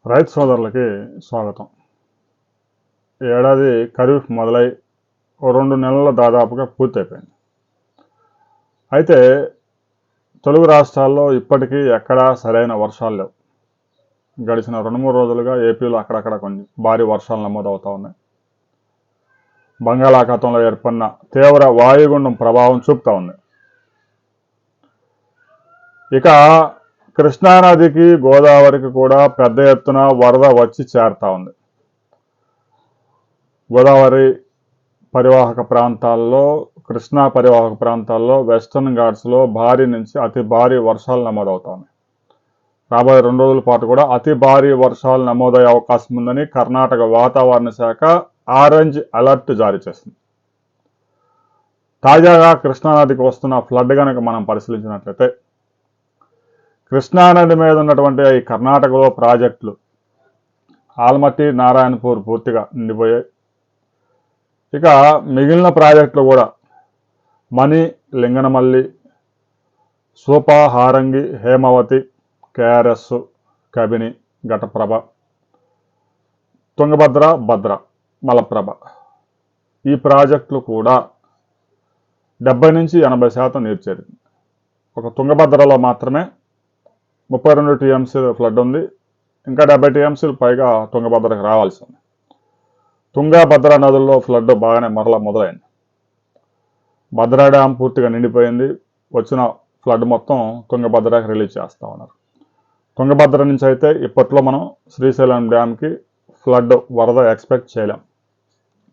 రైతు సోదరులకి స్వాగతం. ఈ ఏడాది ఖరీఫ్ మొదలై 2 నెలల దాదాపుగా పూర్తయిపోయింది. అయితే తెలుగు రాష్ట్రాల్లో ఇప్పటికీ ఎక్కడా సరైన వర్షాలు లేవు. గడిచిన 2-3 రోజులుగా ఏపీలో అక్కడక్కడ కొన్ని భారీ వర్షాలు నమోదవుతూ ఉన్నాయి. బంగాళాఖాతంలో ఏర్పడిన తీవ్ర వాయుగుండం ప్రభావం చూపుతూ ఉంది. ఇక కృష్ణానదికి గోదావరికి కూడా పెద్ద ఎత్తున వరద వచ్చి చేరుతా ఉంది. గోదావరి పరివాహక ప్రాంతాల్లో, కృష్ణా పరివాహక ప్రాంతాల్లో, వెస్టర్న్ ఘాట్స్లో భారీ నుంచి అతి భారీ వర్షాలు నమోదవుతా ఉన్నాయి. రాబోయే 2 రోజుల పాటు కూడా అతి భారీ వర్షాలు నమోదయ్యే అవకాశం ఉందని కర్ణాటక వాతావరణ శాఖ ఆరెంజ్ అలర్ట్ జారీ చేసింది. తాజాగా కృష్ణానదికి వస్తున్న ఫ్లడ్ కనుక మనం పరిశీలించినట్లయితే, కృష్ణానది మీద ఉన్నటువంటి ఈ కర్ణాటకలో ప్రాజెక్టులు ఆల్మట్టి, నారాయణపూర్ పూర్తిగా నిండిపోయాయి. ఇక మిగిలిన ప్రాజెక్టులు కూడా మణి, లింగనమల్లి, సూప, హారంగి, హేమవతి, కేఆర్ఎస్, కబిని, ఘటప్రభ, తుంగభద్ర, భద్ర, మలప్రభ ఈ ప్రాజెక్టులు కూడా 70 నుంచి 80% నీరు చేరింది. ఒక తుంగభద్రలో మాత్రమే 32 టీఎంసీల ఫ్లడ్ ఉంది. ఇంకా 70 టీఎంసీలు పైగా తుంగభద్రకు రావాల్సి ఉంది. తుంగా, భద్ర నదుల్లో ఫ్లడ్ బాగానే మరలా మొదలైంది. భద్రా డ్యామ్ పూర్తిగా నిండిపోయింది. వచ్చిన ఫ్లడ్ మొత్తం తుంగభద్రకి రిలీజ్ చేస్తూ ఉన్నారు. తుంగభద్ర నుంచి అయితే ఇప్పట్లో మనం శ్రీశైలం డ్యామ్కి ఫ్లడ్ వరద ఎక్స్పెక్ట్ చేయలేం.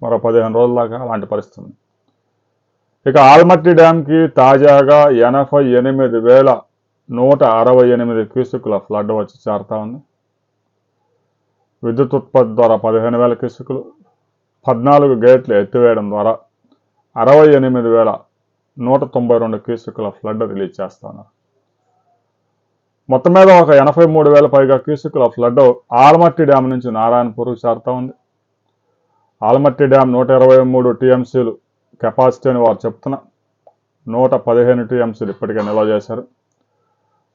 మరో 15 రోజుల దాకా అలాంటి పరిస్థితి. ఇక ఆల్మట్టి డ్యామ్కి తాజాగా 88,168 క్యూసెక్కుల ఫ్లడ్ వచ్చి చేరుతా ఉంది. విద్యుత్ ఉత్పత్తి ద్వారా 15,000 క్యూసెక్కులు, 14 గేట్లు ఎత్తివేయడం ద్వారా 68,192 క్యూసెక్కుల ఫ్లడ్ రిలీజ్ చేస్తా ఉన్నారు. మొత్తం మీద ఒక 83,000 పైగా క్యూసెక్కుల ఫ్లడ్ ఆల్మట్టి డ్యామ్ నుంచి నారాయణపూర్కు చేరుతా ఉంది. ఆల్మట్టి డ్యామ్ 123 టీఎంసీలు కెపాసిటీ అని వారు చెప్తున్నా 115 టీఎంసీలు ఇప్పటికే నిల్వ చేశారు.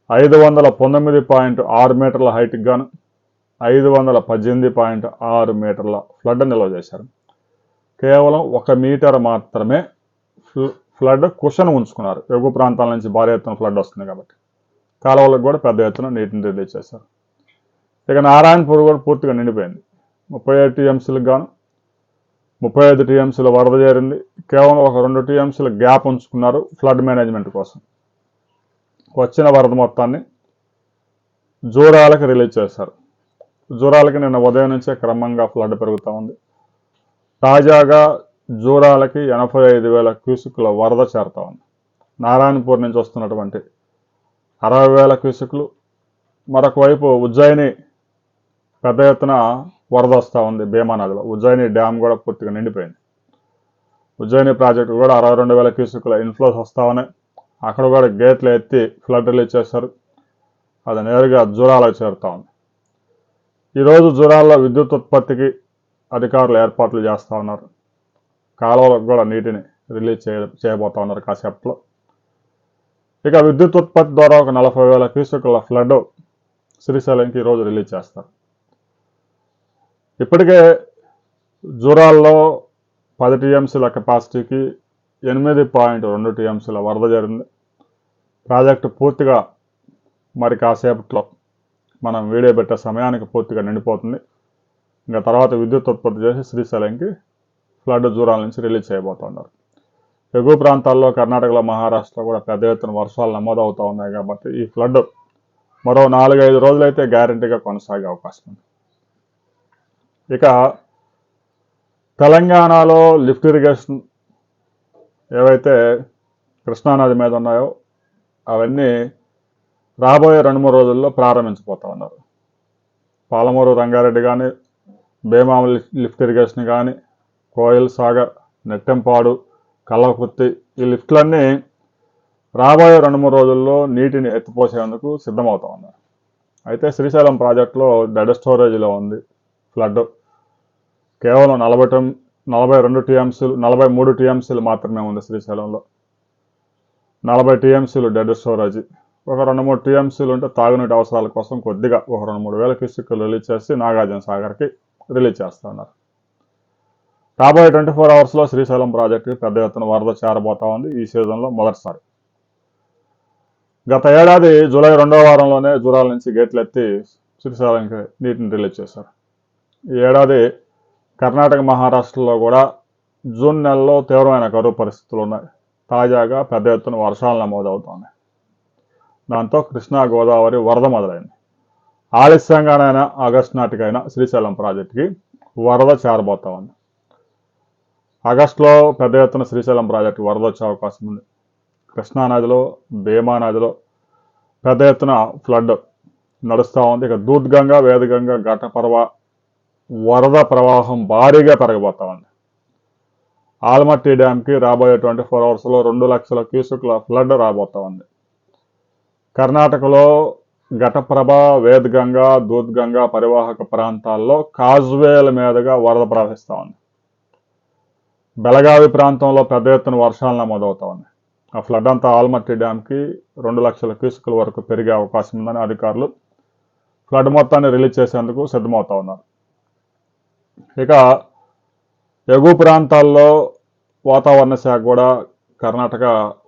519.6 మీటర్ల హైట్కి గాను 518.6 మీటర్ల ఫ్లడ్ నిల్వ చేశారు. కేవలం 1 మీటర్ మాత్రమే ఫ్లడ్ కుషన్ ఉంచుకున్నారు. ఎగువ ప్రాంతాల నుంచి భారీ ఎత్తున ఫ్లడ్ వస్తుంది కాబట్టి కాలువలకు కూడా పెద్ద ఎత్తున నీటిని రిలీజ్ చేశారు. ఇక నారాయణపూర్ కూడా పూర్తిగా నిండిపోయింది. 37 టీఎంసీలకు గాను 35 టీఎంసీల వరద చేరింది. కేవలం ఒక 2 టీఎంసీల గ్యాప్ ఉంచుకున్నారు ఫ్లడ్ మేనేజ్మెంట్ కోసం. వచ్చిన వరద మొత్తాన్ని జూరాలకు రిలీజ్ చేశారు. జూరాలకి నిన్న ఉదయం నుంచే క్రమంగా ఫ్లడ్ పెరుగుతూ ఉంది. తాజాగా జూరాలకి 85,000 క్యూసెక్కుల వరద చేరుతా ఉంది. నారాయణపూర్ నుంచి వస్తున్నటువంటి 60,000 క్యూసెక్కులు, మరొక వైపు ఉజ్జయిని పెద్ద ఎత్తున వరద వస్తూ ఉంది. భీమా నదిలో ఉజ్జయిని డ్యామ్ కూడా పూర్తిగా నిండిపోయింది. ఉజ్జయిని ప్రాజెక్టు కూడా 62,000 క్యూసెక్కుల ఇన్ఫ్లోస్ వస్తూ ఉన్నాయి. అక్కడ కూడా గేట్లు ఎత్తి ఫ్లడ్ రిలీజ్ చేశారు. అది నేరుగా జూరాలకు చేరుతా ఉంది. ఈరోజు జూరాల్లో విద్యుత్ ఉత్పత్తికి అధికారులు ఏర్పాట్లు చేస్తూ ఉన్నారు. కాలువలకు కూడా నీటిని రిలీజ్ చేయబోతా ఉన్నారు కాసేపట్లో. ఇక విద్యుత్ ఉత్పత్తి ద్వారా ఒక 40,000 క్యూసెక్కుల ఫ్లడ్ శ్రీశైలంకి ఈరోజు రిలీజ్ చేస్తారు. ఇప్పటికే జూరాల్లో 10 టీఎంసీల కెపాసిటీకి 8.2 టీఎంసీల వరద జరిగింది. ప్రాజెక్టు పూర్తిగా మరి కాసేపట్లో మనం వీడియో పెట్టే సమయానికి పూర్తిగా నిండిపోతుంది. ఇంకా తర్వాత విద్యుత్ ఉత్పత్తి చేసి శ్రీశైలంకి ఫ్లడ్ జూరాల నుంచి రిలీజ్ చేయబోతున్నారు. ఎగువ ప్రాంతాల్లో కర్ణాటకలో, మహారాష్ట్రలో కూడా పెద్ద ఎత్తున వర్షాలు నమోదవుతూ ఉన్నాయి కాబట్టి ఈ ఫ్లడ్ మరో 4-5 రోజులైతే గ్యారంటీగా కొనసాగే అవకాశం ఉంది. ఇక తెలంగాణలో లిఫ్ట్ ఇరిగేషన్ ఏవైతే కృష్ణానది మీద ఉన్నాయో అవన్నీ రాబోయే 2-3 రోజుల్లో ప్రారంభించబోతా ఉన్నారు. పాలమూరు రంగారెడ్డి కానీ, భీమామ లిఫ్ట్ ఇరిగేషన్ కానీ, కోయిల్ సాగర్, నెట్టెంపాడు, కల్లకుర్తి ఈ లిఫ్ట్లన్నీ రాబోయే 2-3 రోజుల్లో నీటిని ఎత్తిపోసేందుకు సిద్ధమవుతా ఉన్నారు. అయితే శ్రీశైలం ప్రాజెక్టులో డెడ్ స్టోరేజ్లో ఉంది ఫ్లడ్. కేవలం 42 టీఎంసీలు, 43 టీఎంసీలు మాత్రమే ఉంది శ్రీశైలంలో. 40 టీఎంసీలు డెడ్ స్టోరేజ్ ఒక 2-3 టీఎంసీలు ఉంటే తాగునీటి అవసరాల కోసం కొద్దిగా ఒక 2-3 వేల క్యూసెక్కులు రిలీజ్ చేసి నాగార్జున సాగర్కి రిలీజ్ చేస్తూ ఉన్నారు. రాబోయే 24 అవర్స్లో శ్రీశైలం ప్రాజెక్టుకి పెద్ద ఎత్తున వరద చేరబోతా ఉంది. ఈ సీజన్లో మొదటిసారి. గత ఏడాది జూలై 2వ వారంలోనే జూరాల నుంచి గేట్లు ఎత్తి శ్రీశైలంకి నీటిని రిలీజ్ చేశారు. ఈ ఏడాది కర్ణాటక, మహారాష్ట్రలో కూడా జూన్ నెలలో తీవ్రమైన కరువు పరిస్థితులు ఉన్నాయి. తాజాగా పెద్ద ఎత్తున వర్షాలు నమోదవుతున్నాయి. దాంతో కృష్ణా, గోదావరి వరద మొదలైంది. ఆలస్యంగానైనా ఆగస్టు నాటికైనా శ్రీశైలం ప్రాజెక్టుకి వరద చేరబోతా ఉంది. ఆగస్టులో పెద్ద ఎత్తున శ్రీశైలం ప్రాజెక్టు వరద వచ్చే అవకాశం ఉంది. కృష్ణానదిలో, భీమా నదిలో పెద్ద ఎత్తున ఫ్లడ్ నడుస్తూ ఉంది. ఇక దూద్గంగా, వేదగంగా, ఘటపర్వ వరద ప్రవాహం భారీగా పెరగబోతా ఉంది. ఆల్మట్టి డ్యాంకి రాబోయే 24 అవర్స్లో 2 లక్షల క్యూసెక్ల ఫ్లడ్ రాబోతా ఉంది. కర్ణాటకలో ఘటప్రభ, వేదగంగా, దూద్గంగా పరివాహక ప్రాంతాల్లో కాజ్వేల మీదుగా వరద ప్రవహిస్తూ ఉంది. బెళగావి ప్రాంతంలో పెద్ద ఎత్తున వర్షాలు నమోదవుతా ఉన్నాయి. ఆ ఫ్లడ్ అంతా ఆల్మట్టి డ్యాంకి 2 లక్షల క్యూసెక్ల వరకు పెరిగే అవకాశం ఉందని అధికారులు ఫ్లడ్ మొత్తాన్ని రిలీజ్ చేసేందుకు సిద్ధమవుతా ఉన్నారు. ఇక ఎగువ ప్రాంతాల్లో వాతావరణ శాఖ కూడా కర్ణాటక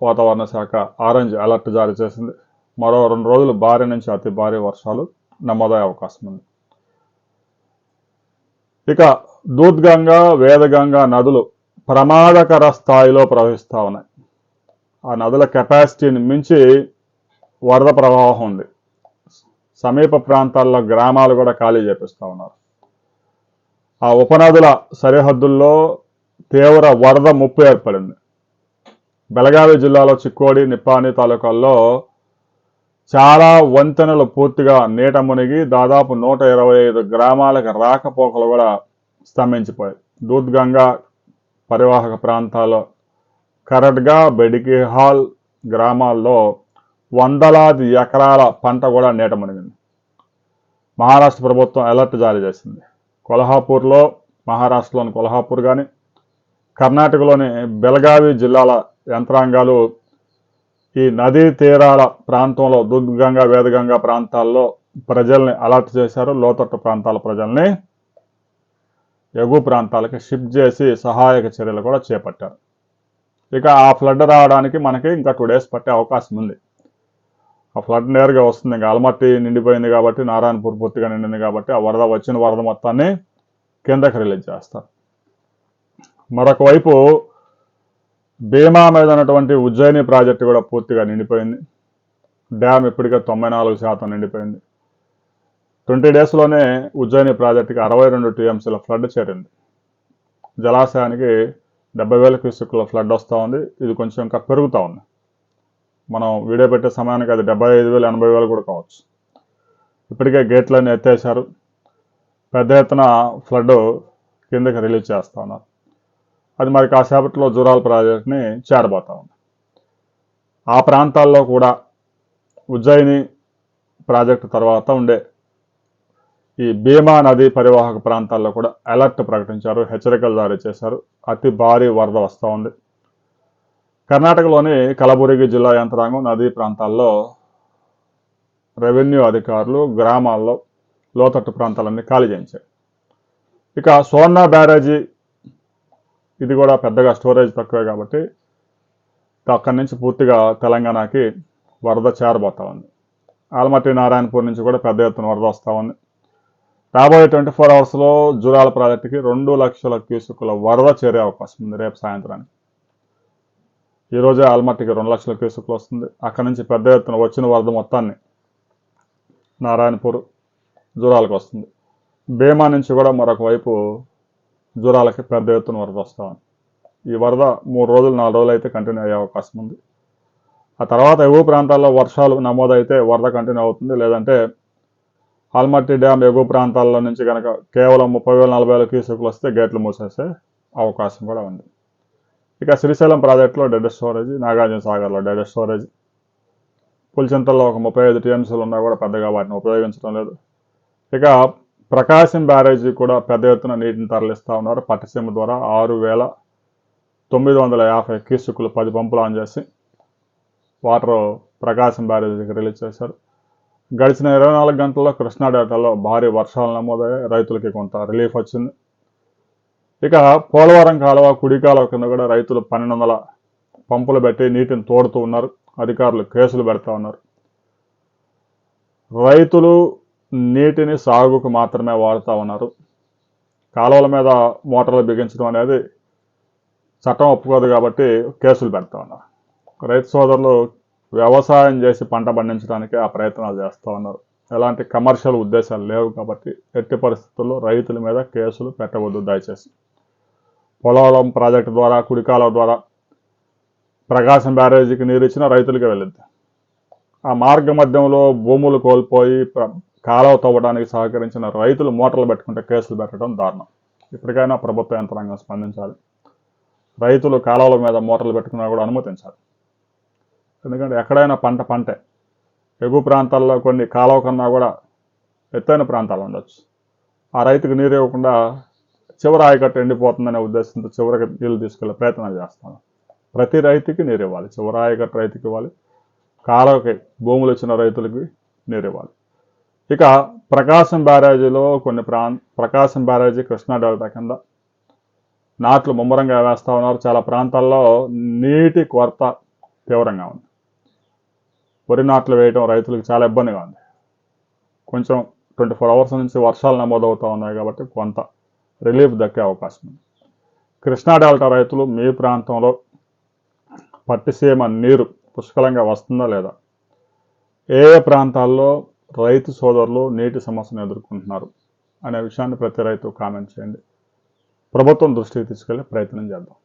వాతావరణ శాఖ ఆరెంజ్ అలర్ట్ జారీ చేసింది. మరో 2 రోజులు భారీ నుంచి అతి భారీ వర్షాలు నమోదయ్యే అవకాశం ఉంది. ఇక దూద్గంగా, వేదగంగా నదులు ప్రమాదకర స్థాయిలో ప్రవహిస్తూ ఉన్నాయి. ఆ నదుల కెపాసిటీని మించి వరద ప్రవాహం ఉంది. సమీప ప్రాంతాల్లో గ్రామాలు కూడా ఖాళీ చేపిస్తూ ఉన్నారు. ఆ ఉపనదుల సరిహద్దుల్లో తీవ్ర వరద ముప్పు ఏర్పడింది. బెళగావి జిల్లాలో చిక్కోడి, నిప్పాని తాలూకాల్లో చాలా వంతెనలు పూర్తిగా నీట మునిగి దాదాపు 125 గ్రామాలకు రాకపోకలు కూడా స్తంభించిపోయాయి. దూద్గంగా పరివాహక ప్రాంతాల్లో కరడ్గా, బెడికిహాల్ గ్రామాల్లో వందలాది ఎకరాల పంట కూడా నీట మునిగింది. మహారాష్ట్ర ప్రభుత్వం అలర్ట్ జారీ చేసింది. కొల్హాపూర్లో, మహారాష్ట్రలోని కొల్హాపూర్ కానీ, కర్ణాటకలోని బెళగావి జిల్లాల యంత్రాంగాలు ఈ నదీ తీరాల ప్రాంతంలో దూద్గంగా, వేదగంగా ప్రాంతాల్లో ప్రజల్ని అలర్ట్ చేశారు. లోతట్టు ప్రాంతాల ప్రజల్ని ఎగువ ప్రాంతాలకి షిఫ్ట్ చేసి సహాయక చర్యలు కూడా చేపట్టారు. ఇక ఆ ఫ్లడ్ రావడానికి మనకి ఇంకా 2 days పట్టే అవకాశం ఉంది. ఆ ఫ్లడ్ నేరుగా వస్తుంది. ఇంకా ఆల్మట్టి నిండిపోయింది కాబట్టి, నారాయణపూర్ పూర్తిగా నిండింది కాబట్టి ఆ వచ్చిన వరద మొత్తాన్ని కిందకి రిలీజ్ చేస్తారు. మరొక వైపు భీమా మీద ఉన్నటువంటి ఉజ్జయిని ప్రాజెక్టు కూడా పూర్తిగా నిండిపోయింది. డ్యామ్ ఇప్పటికే 94% నిండిపోయింది. 20 daysలోనే ఉజ్జయిని ప్రాజెక్టుకి 62 టీఎంసీల ఫ్లడ్ చేరింది. జలాశయానికి 70,000 క్యూసెక్ల ఫ్లడ్ వస్తూ ఉంది. ఇది కొంచెం ఇంకా పెరుగుతూ ఉంది. మనం వీడియో పెట్టే సమయానికి అది 75,000, 80,000 కూడా కావచ్చు. ఇప్పటికే గేట్లన్నీ ఎత్తేసారు. పెద్ద ఎత్తున ఫ్లడ్ కిందకి రిలీజ్ చేస్తూ ఉన్నారు. అది మరి కాసేపట్లో జూరాల ప్రాజెక్ట్ని చేరబోతా ఉంది. ఆ ప్రాంతాల్లో కూడా ఉజ్జయిని ప్రాజెక్టు తర్వాత ఉండే ఈ భీమా నది పరివాహక ప్రాంతాల్లో కూడా అలర్ట్ ప్రకటించారు, హెచ్చరికలు జారీ చేశారు. అతి భారీ వరద వస్తూ ఉంది. కర్ణాటకలోని కలబురగి జిల్లా యంత్రాంగం నదీ ప్రాంతాల్లో రెవెన్యూ అధికారులు గ్రామాల్లో లోతట్టు ప్రాంతాలన్నీ ఖాళీ చేయించారు. ఇక సోన్నా బ్యారేజీ ఇది కూడా పెద్దగా స్టోరేజ్ తక్కువే కాబట్టి అక్కడి నుంచి పూర్తిగా తెలంగాణకి వరద చేరబోతా ఉంది. ఆల్మట్టి, నారాయణపూర్ నుంచి కూడా పెద్ద ఎత్తున వరద వస్తూ ఉంది. రాబోయే 24 అవర్స్లో జూరాల ప్రాజెక్టుకి 2 లక్షల క్యూసెక్కుల వరద చేరే అవకాశం ఉంది రేపు సాయంత్రానికి. ఈరోజే ఆల్మట్టికి 2 లక్షల క్యూసెక్కులు వస్తుంది. అక్కడి నుంచి పెద్ద ఎత్తున వచ్చిన వరద మొత్తాన్ని నారాయణపూర్, జూరాలకు వస్తుంది. భీమా నుంచి కూడా మరొక వైపు జూరాలకి పెద్ద ఎత్తున వరద వస్తూ ఉంది. ఈ వరద 3 రోజులు 4 రోజులు అయితే కంటిన్యూ అయ్యే అవకాశం ఉంది. ఆ తర్వాత ఎగువ ప్రాంతాల్లో వర్షాలు నమోదైతే వరద కంటిన్యూ అవుతుంది. లేదంటే ఆల్మట్టి డ్యామ్ ఎగువ ప్రాంతాల్లో నుంచి కనుక కేవలం 30,000, 40,000 క్యూసెక్లు వస్తే గేట్లు మూసేసే అవకాశం కూడా ఉంది. ఇక శ్రీశైలం ప్రాజెక్టులో డెడ్ స్టోరేజ్, నాగార్జున సాగర్లో డెడ్ స్టోరేజ్, పులిచింతల్లో ఒక 35 టీఎంసీలు ఉన్నా కూడా పెద్దగా వాటిని ఉపయోగించడం లేదు. ఇక ప్రకాశం బ్యారేజీ కూడా పెద్ద ఎత్తున నీటిని తరలిస్తూ ఉన్నారు. పట్టిసీమ ద్వారా 6,950 క్యూసెక్కులు 10 పంపులు ఆన్ చేసి వాటర్ ప్రకాశం బ్యారేజీకి రిలీజ్ చేశారు. గడిచిన 24 గంటల్లో కృష్ణా డెల్టాలో భారీ వర్షాలు నమోదయ్యాయి. రైతులకి కొంత రిలీఫ్ వచ్చింది. ఇక పోలవరం కాలువ, కుడి కాలువ కింద కూడా రైతులు 1200 పంపులు పెట్టి నీటిని తోడుతూ ఉన్నారు. అధికారులు కేసులు పెడతా ఉన్నారు. రైతులు నీటిని సాగుకు మాత్రమే వాడుతూ ఉన్నారు. కాలువల మీద మోటార్లు బిగించడం అనేది చట్టం ఒప్పుకోదు కాబట్టి కేసులు పెడతా ఉన్నారు. రైతు సోదరులు వ్యవసాయం చేసి పంట పండించడానికి ఆ ప్రయత్నాలు చేస్తూ ఉన్నారు. ఎలాంటి కమర్షియల్ ఉద్దేశాలు లేవు కాబట్టి ఎట్టి పరిస్థితుల్లో రైతుల మీద కేసులు పెట్టవద్దు దయచేసి. పోలవరం ప్రాజెక్టు ద్వారా, కుడి కాలువ ద్వారా ప్రకాశం బ్యారేజీకి నీరు ఇచ్చిన రైతులకి వెళ్ళింది. ఆ మార్గ మధ్యంలో భూములు కోల్పోయి కాలువ తవ్వడానికి సహకరించిన రైతులు మోటార్లు పెట్టుకుంటే కేసులు పెట్టడం దారుణం. ఇప్పటికైనా ప్రభుత్వ యంత్రాంగం స్పందించాలి. రైతులు కాలువల మీద మోటార్లు పెట్టుకున్నా కూడా అనుమతించాలి. ఎందుకంటే ఎక్కడైనా పంటే. ఎగువ ప్రాంతాల్లో కొన్ని కాలువ కన్నా కూడా ఎత్తైన ప్రాంతాలు ఉండొచ్చు. ఆ రైతుకు నీరు ఇవ్వకుండా చివరి ఆయకట్టు ఎండిపోతుందనే ఉద్దేశంతో చివరికి నీళ్ళు తీసుకెళ్లే ప్రయత్నం చేస్తాను. ప్రతి రైతుకి నీరు ఇవ్వాలి. చివరి ఆయకట్టు రైతుకి ఇవ్వాలి. కాలువకి భూములు ఇచ్చిన రైతులకి నీరు ఇవ్వాలి. ఇక ప్రకాశం బ్యారేజీలో ప్రకాశం బ్యారేజీ కృష్ణా డెల్టా కింద నాట్లు ముమ్మరంగా వేస్తూ ఉన్నారు. చాలా ప్రాంతాల్లో నీటి కొరత తీవ్రంగా ఉంది. వరి నాట్లు వేయడం రైతులకు చాలా ఇబ్బందిగా ఉంది. కొంచెం 24 అవర్స్ నుంచి వర్షాలు నమోదవుతూ ఉన్నాయి కాబట్టి కొంత రిలీఫ్ దక్కే అవకాశం ఉంది. కృష్ణా డెల్టా రైతులు మీ ప్రాంతంలో పట్టిసీమ నీరు పుష్కలంగా వస్తుందా లేదా, ఏ ప్రాంతాల్లో రైతు సోదరులు నీటి సమస్యను ఎదుర్కొంటున్నారు అనే విషయాన్ని ప్రతి రైతు కామెంట్ చేయండి. ప్రభుత్వం దృష్టికి తీసుకెళ్లే ప్రయత్నం చేద్దాం.